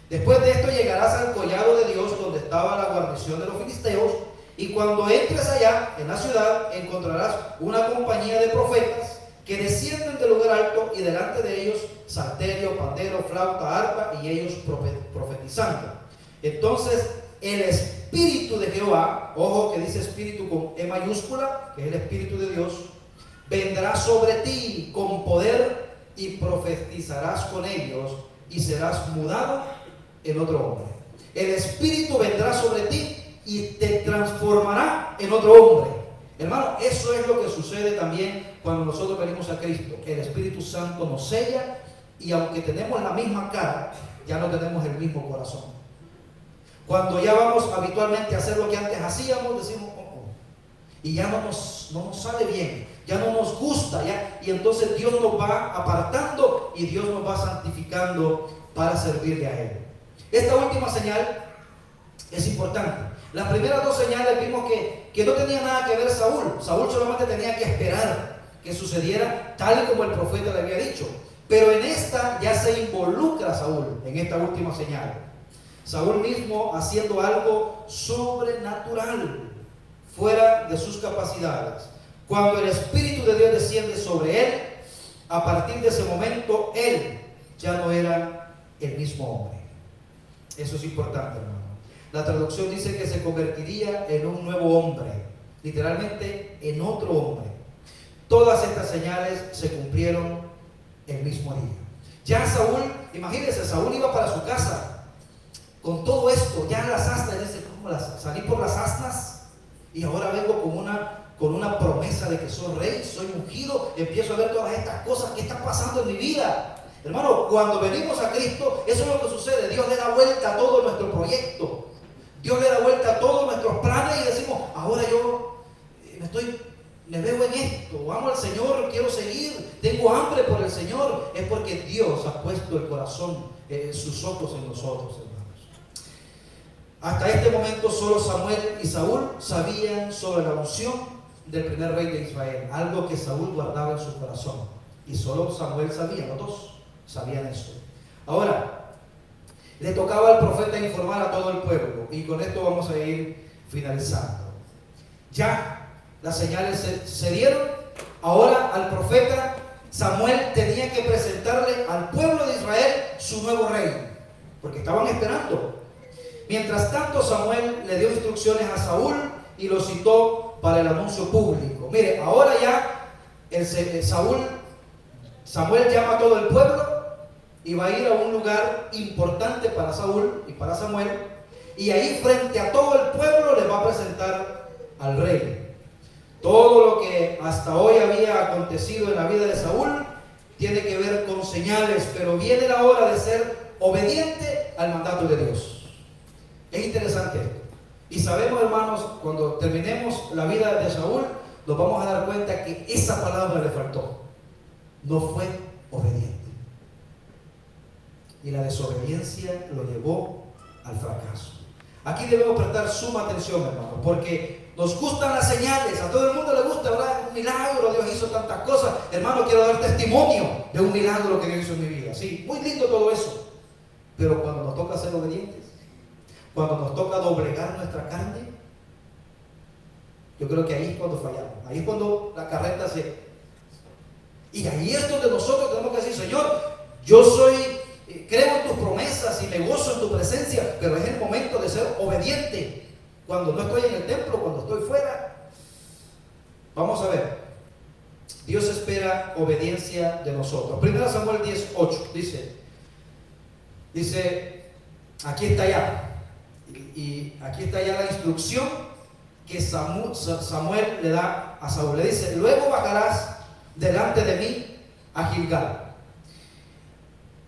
Después de esto llegarás al collado de Dios, donde estaba la guarnición de los filisteos, y cuando entres allá en la ciudad encontrarás una compañía de profetas que descienden del lugar alto, y delante de ellos salterio, pandero, flauta, arpa, y ellos profetizando. Entonces el Espíritu de Jehová, ojo que dice Espíritu con E mayúscula, que es el Espíritu de Dios, vendrá sobre ti con poder, y profetizarás con ellos, y serás mudado en otro hombre. El Espíritu vendrá sobre ti y te transformará en otro hombre. Hermano, eso es lo que sucede también cuando nosotros venimos a Cristo. El Espíritu Santo nos sella, y aunque tenemos la misma cara, ya no tenemos el mismo corazón. Cuando ya vamos habitualmente a hacer lo que antes hacíamos, decimos: oh. Y ya no nos sale bien, ya no nos gusta, y entonces Dios nos va apartando y Dios nos va santificando para servirle a Él. Esta última señal es importante. Las primeras 2 señales vimos que no tenía nada que ver Saúl. Saúl solamente tenía que esperar que sucediera tal como el profeta le había dicho. Pero en esta ya se involucra Saúl, en esta última señal. Saúl mismo haciendo algo sobrenatural, fuera de sus capacidades. Cuando el Espíritu de Dios desciende sobre él, a partir de ese momento, él ya no era el mismo hombre. Eso es importante, hermano. La traducción dice que se convertiría en un nuevo hombre, literalmente en otro hombre. Todas estas señales se cumplieron el mismo día. Ya Saúl, imagínense, Saúl iba para su casa. con todo esto, ya las asnas, dice, ¿cómo salí por las asnas? Y ahora vengo con una promesa de que soy rey, soy ungido, empiezo a ver todas estas cosas que están pasando en mi vida. Hermano, cuando venimos a Cristo, eso es lo que sucede. Dios le da vuelta a todo nuestro proyecto. Dios le da vuelta a todos nuestros planes y decimos, ahora yo me veo en esto, amo al Señor, quiero seguir, tengo hambre por el Señor. Es porque Dios ha puesto el corazón, sus ojos en nosotros, hermanos. Hasta este momento solo Samuel y Saúl sabían sobre la unción del primer rey de Israel, algo que Saúl guardaba en su corazón. Y solo Samuel sabía, los dos sabían eso. Ahora, le tocaba al profeta informar a todo el pueblo, y con esto vamos a ir finalizando. Ya las señales se dieron. Ahora al profeta Samuel tenía que presentarle al pueblo de Israel su nuevo rey, porque estaban esperando. Mientras tanto, Samuel le dio instrucciones a Saúl y lo citó para el anuncio público. Mire, ahora ya Samuel llama a todo el pueblo y va a ir a un lugar importante para Saúl y para Samuel, y ahí frente a todo el pueblo le va a presentar al rey. Todo lo que hasta hoy había acontecido en la vida de Saúl tiene que ver con señales, pero viene la hora de ser obediente al mandato de Dios. Es interesante esto. Y sabemos, hermanos, cuando terminemos la vida de Saúl, nos vamos a dar cuenta que esa palabra le faltó. No fue obediente. Y la desobediencia lo llevó al fracaso. Aquí debemos prestar suma atención, hermanos, porque nos gustan las señales. A todo el mundo le gusta, ¿verdad? Un milagro, Dios hizo tantas cosas. Hermano, quiero dar testimonio de un milagro que Dios hizo en mi vida. Sí, muy lindo todo eso. Pero cuando nos toca ser obedientes, cuando nos toca doblegar nuestra carne, yo creo que ahí es cuando fallamos. Ahí es cuando la carreta se... Y ahí es donde nosotros tenemos que decir, Señor, yo creo en tus promesas y me gozo en tu presencia, pero es el momento de ser obediente. Cuando no estoy en el templo, cuando estoy fuera. Vamos a ver. Dios espera obediencia de nosotros. 1 Samuel 10:8 dice, aquí está ya. Y aquí está ya la instrucción que Samuel le da a Saúl. Le dice, luego bajarás delante de mí a Gilgal.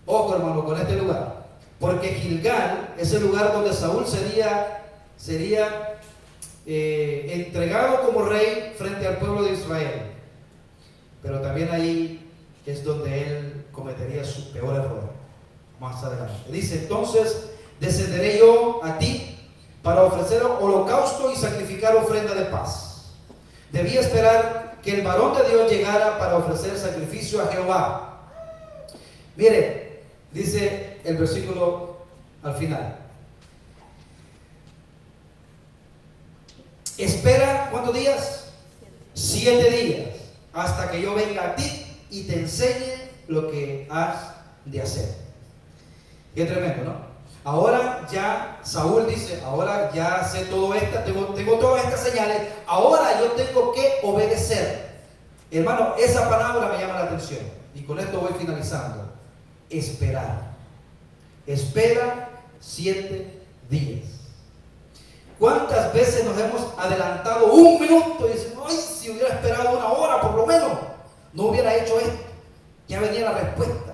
Ojo, hermano, con este lugar, porque Gilgal es el lugar donde Saúl sería entregado como rey frente al pueblo de Israel. Pero también ahí es donde él cometería su peor error más adelante. Dice, entonces descenderé yo a ti para ofrecer holocausto y sacrificar ofrenda de paz. Debía esperar que el varón de Dios llegara para ofrecer sacrificio a Jehová. Mire, dice el versículo al final. Espera, ¿cuántos días? 7 días, hasta que yo venga a ti y te enseñe lo que has de hacer. Qué tremendo, ¿no? Ahora ya Saúl dice, ahora ya sé todo esto, tengo todas estas señales, ahora yo tengo que obedecer. Hermano, esa palabra me llama la atención. Y con esto voy finalizando. Esperar. Espera 7 días. ¿Cuántas veces nos hemos adelantado 1 minuto y decimos, ay, si hubiera esperado 1 hora por lo menos, no hubiera hecho esto? Ya venía la respuesta.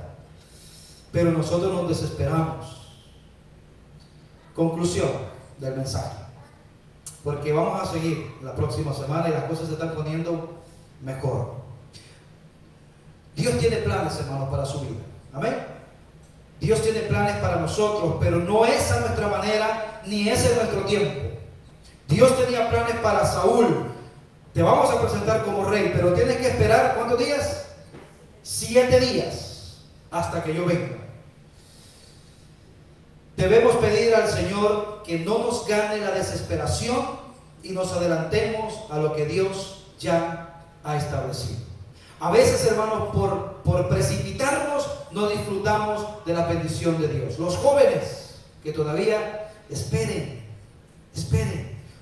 Pero nosotros nos desesperamos. Conclusión del mensaje, porque vamos a seguir la próxima semana y las cosas se están poniendo mejor. Dios tiene planes, hermanos, para su vida. Amén. Dios tiene planes para nosotros, pero no es a nuestra manera ni es en nuestro tiempo. Dios tenía planes para Saúl. Te vamos a presentar como rey, pero tienes que esperar, ¿cuántos días? 7 días hasta que yo venga. Debemos pedir al Señor que no nos gane la desesperación y nos adelantemos a lo que Dios ya ha establecido. A veces, hermanos, por precipitarnos, no disfrutamos de la bendición de Dios. Los jóvenes que todavía esperen,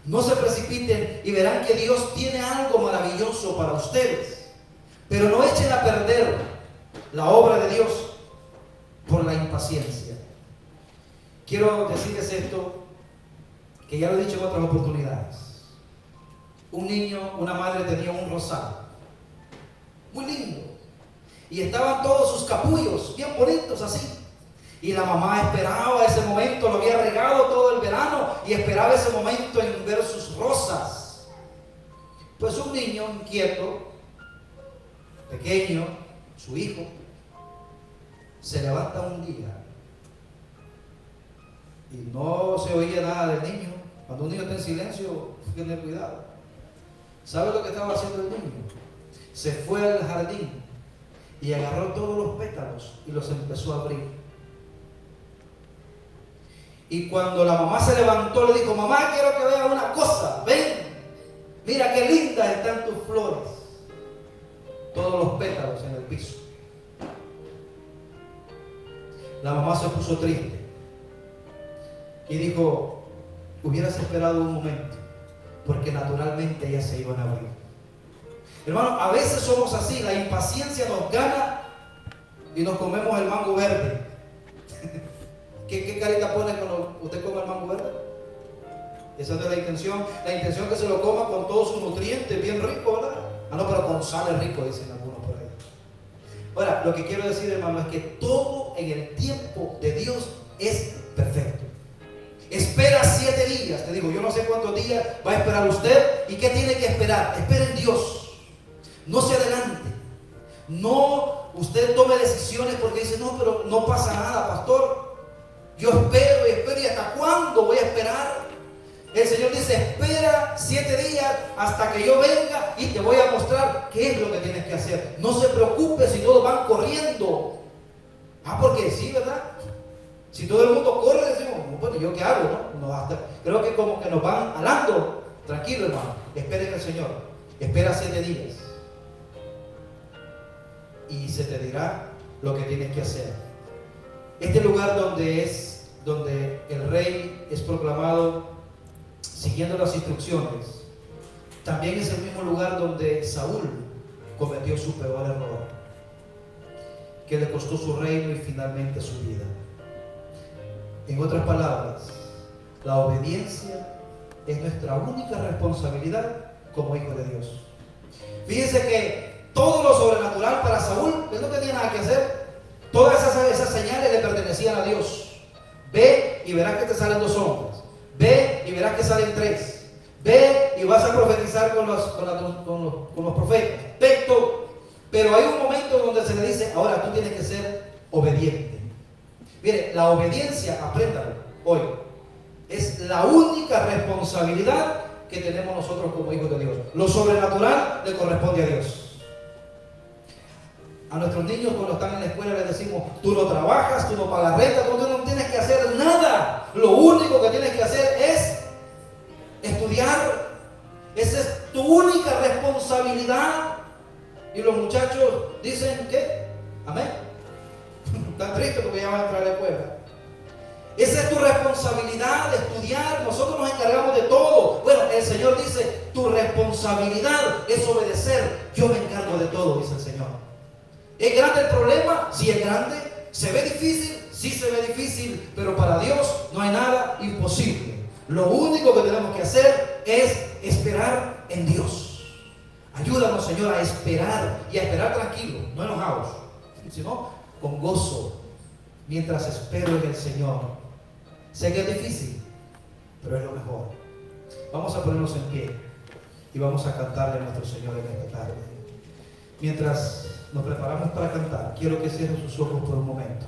no se precipiten y verán que Dios tiene algo maravilloso para ustedes. Pero no echen a perder la obra de Dios por la impaciencia. quiero decirles esto, que ya lo he dicho en otras oportunidades. Un niño, una madre tenía un rosal, muy lindo, y estaban todos sus capullos, bien bonitos así. Y la mamá esperaba ese momento, lo había regado todo el verano, y esperaba ese momento en ver sus rosas. Pues un niño inquieto, pequeño, su hijo, se levanta un día y no se oía nada del niño. Cuando un niño está en silencio, hay que tener cuidado. ¿Sabe lo que estaba haciendo el niño? Se fue al jardín y agarró todos los pétalos y los empezó a abrir. Y cuando la mamá se levantó, le dijo: mamá, quiero que veas una cosa, ven, mira qué lindas están tus flores. Todos los pétalos en el piso. La mamá se puso triste y dijo: hubieras esperado un momento, porque naturalmente ellas se iban a abrir. Hermano, a veces somos así, la impaciencia nos gana y nos comemos el mango verde. ¿Qué carita pone cuando usted come el mango verde? Esa no es la intención. La intención es que se lo coma con todos sus nutrientes, bien rico, ¿verdad? Ah, no, pero con sal es rico, dicen algunos por ahí. Ahora, lo que quiero decir, hermano, es que todo en el tiempo de Dios es perfecto. Espera 7 días. Te digo, yo no sé cuántos días va a esperar usted y qué tiene que esperar. Espera en Dios. No se adelante. No usted tome decisiones porque dice: no, pero no pasa nada, pastor. Yo espero y espero, ¿y hasta cuándo voy a esperar? El Señor dice: espera 7 días hasta que yo venga y te voy a mostrar qué es lo que tienes que hacer. No se preocupe si todos van corriendo. Porque sí, ¿verdad? Si todo el mundo corre, decimos: bueno, ¿yo qué hago? No, creo que como que nos van alando. Tranquilo, hermano, esperen al Señor. Espera 7 días y se te dirá lo que tienes que hacer. Este lugar donde el rey es proclamado siguiendo las instrucciones, también es el mismo lugar donde Saúl cometió su peor error, que le costó su reino y finalmente su vida. En otras palabras, la obediencia es nuestra única responsabilidad como hijos de Dios. Fíjense que todo lo sobrenatural para Saúl, él no tenía nada que hacer. Todas esas señales le pertenecían a Dios. Ve y verás que te salen 2 hombres. Ve y verás que salen 3. Ve y vas a profetizar con los profetas. Ve todo. Pero hay un momento donde se le dice: ahora tú tienes que ser obediente. Mire, la obediencia, apréndalo hoy, es la única responsabilidad que tenemos nosotros como hijos de Dios. Lo sobrenatural le corresponde a Dios. A nuestros niños cuando están en la escuela les decimos: tú no trabajas, tú no pagas renta, tú no tienes que hacer nada. Lo único que tienes que hacer es estudiar. Esa es tu única responsabilidad. Y los muchachos dicen: ¿qué? Amén. Están tristes porque ya van a entrar a la escuela. Esa es tu responsabilidad, de estudiar. Nosotros nos encargamos de todo. Bueno, el Señor dice: tu responsabilidad es obedecer. Yo me encargo de todo, dice el Señor. ¿Es grande el problema? Sí, es grande. ¿Se ve difícil? Sí, se ve difícil. Pero para Dios no hay nada imposible. Lo único que tenemos que hacer es esperar en Dios. Ayúdanos, Señor, a esperar, y a esperar tranquilos, no enojados, sino con gozo, mientras espero en el Señor. Sé que es difícil, pero es lo mejor. Vamos a ponernos en pie y vamos a cantarle a nuestro Señor en esta tarde. Mientras nos preparamos para cantar, quiero que cierren sus ojos por un momento.